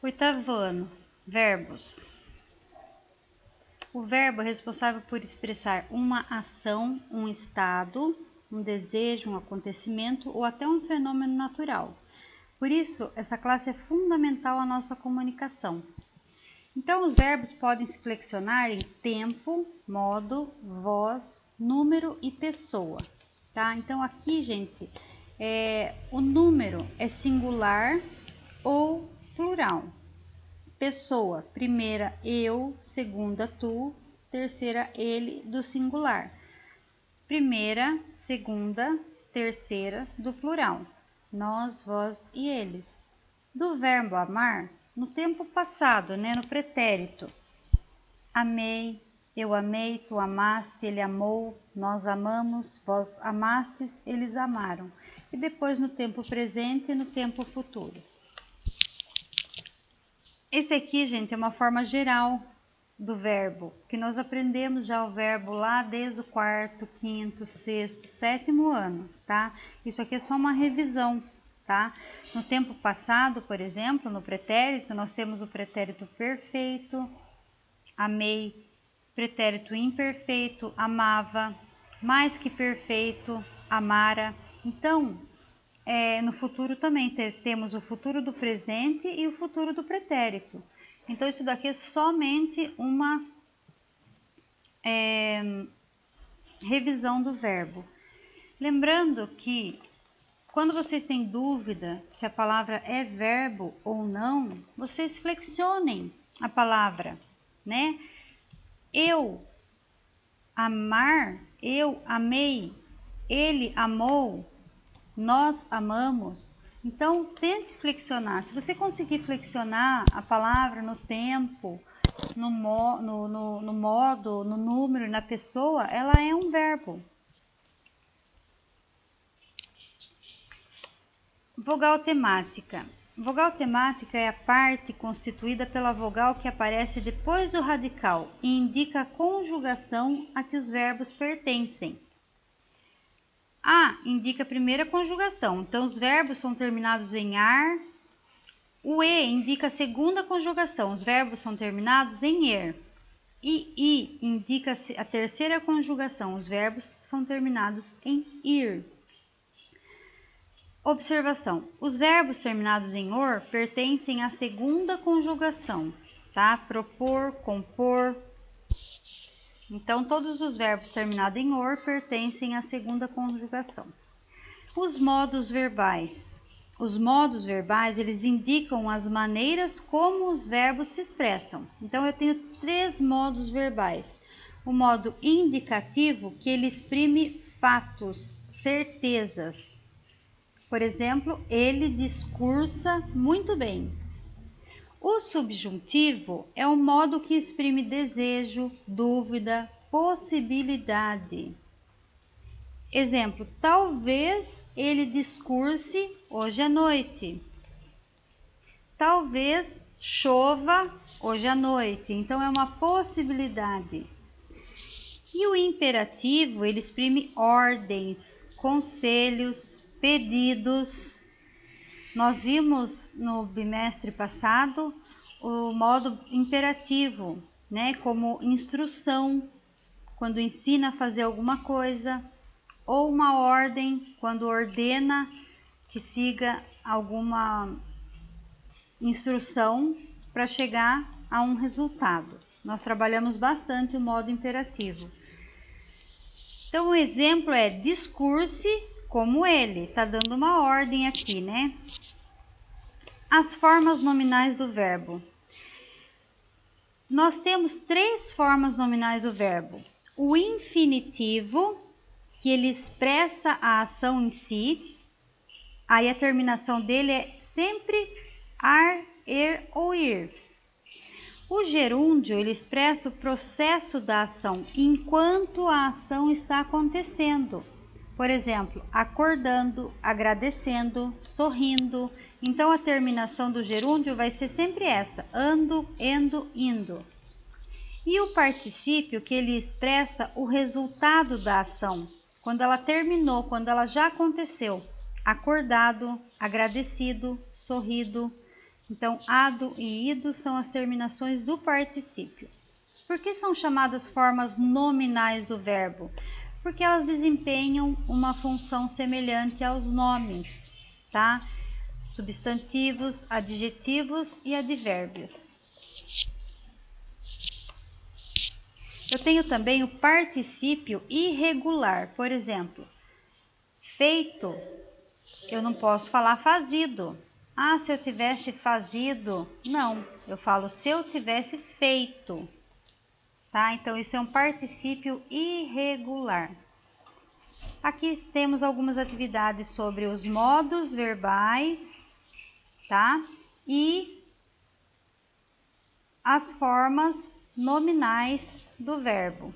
Oitavo ano, verbos. O verbo é responsável por expressar uma ação, um estado, um desejo, um acontecimento ou até um fenômeno natural. Por isso, essa classe é fundamental à nossa comunicação. Então, os verbos podem se flexionar em tempo, modo, voz, número e pessoa, tá? Então, aqui, gente, o número é singular ou plural. Pessoa, primeira eu, segunda tu, terceira ele, do singular. Primeira, segunda, terceira, do plural. Nós, vós e eles. Do verbo amar, no tempo passado, no pretérito. Amei, eu amei, tu amaste, ele amou, nós amamos, vós amastes, eles amaram. E depois no tempo presente e no tempo futuro. Esse aqui, gente, é uma forma geral do verbo, que nós aprendemos já o verbo lá desde o quarto, quinto, sexto, sétimo ano, tá? Isso aqui é só uma revisão, tá? No tempo passado, por exemplo, no pretérito, nós temos o pretérito perfeito, amei, pretérito imperfeito, amava, mais que perfeito, amara. Então, no futuro também temos o futuro do presente e o futuro do pretérito. Então, isso daqui é somente uma revisão do verbo. Lembrando que quando vocês têm dúvida se a palavra é verbo ou não, vocês flexionem a palavra, né? Eu amar, eu amei, ele amou, nós amamos. Então, tente flexionar. Se você conseguir flexionar a palavra no tempo, no modo, no número, na pessoa, ela é um verbo. Vogal temática. Vogal temática é a parte constituída pela vogal que aparece depois do radical e indica a conjugação a que os verbos pertencem. A indica a primeira conjugação, então os verbos são terminados em ar. O E indica a segunda conjugação, os verbos são terminados em er. E I indica a terceira conjugação, os verbos são terminados em ir. Observação: os verbos terminados em or pertencem à segunda conjugação, tá? Propor, compor. Então, todos os verbos terminados em or pertencem à segunda conjugação. Os modos verbais. Os modos verbais, eles indicam as maneiras como os verbos se expressam. Então, eu tenho 3 modos verbais. O modo indicativo, que ele exprime fatos, certezas. Por exemplo, ele discursa muito bem. O subjuntivo é o modo que exprime desejo, dúvida, possibilidade. Exemplo, talvez ele discurse hoje à noite. Talvez chova hoje à noite. Então, é uma possibilidade. E o imperativo, ele exprime ordens, conselhos, pedidos. Nós vimos no bimestre passado o modo imperativo, como instrução, quando ensina a fazer alguma coisa, ou uma ordem, quando ordena que siga alguma instrução para chegar a um resultado. Nós trabalhamos bastante o modo imperativo. Então, o exemplo é discurse como ele, está dando uma ordem aqui, As formas nominais do verbo. Nós temos 3 formas nominais do verbo. O infinitivo, que ele expressa a ação em si, aí a terminação dele é sempre ar, er ou ir. O gerúndio, ele expressa o processo da ação enquanto a ação está acontecendo. Por exemplo, acordando, agradecendo, sorrindo. Então, a terminação do gerúndio vai ser sempre essa, ando, endo, indo. E o particípio, que ele expressa o resultado da ação, quando ela terminou, quando ela já aconteceu. Acordado, agradecido, sorrido. Então, ado e ido são as terminações do particípio. Por que são chamadas formas nominais do verbo? Porque elas desempenham uma função semelhante aos nomes, tá? Substantivos, adjetivos e advérbios. Eu tenho também o particípio irregular, por exemplo, feito, eu não posso falar fazido. Ah, se eu tivesse fazido, não, eu falo se eu tivesse feito, tá? Então isso é um particípio irregular. Aqui temos algumas atividades sobre os modos verbais, tá? E as formas nominais do verbo.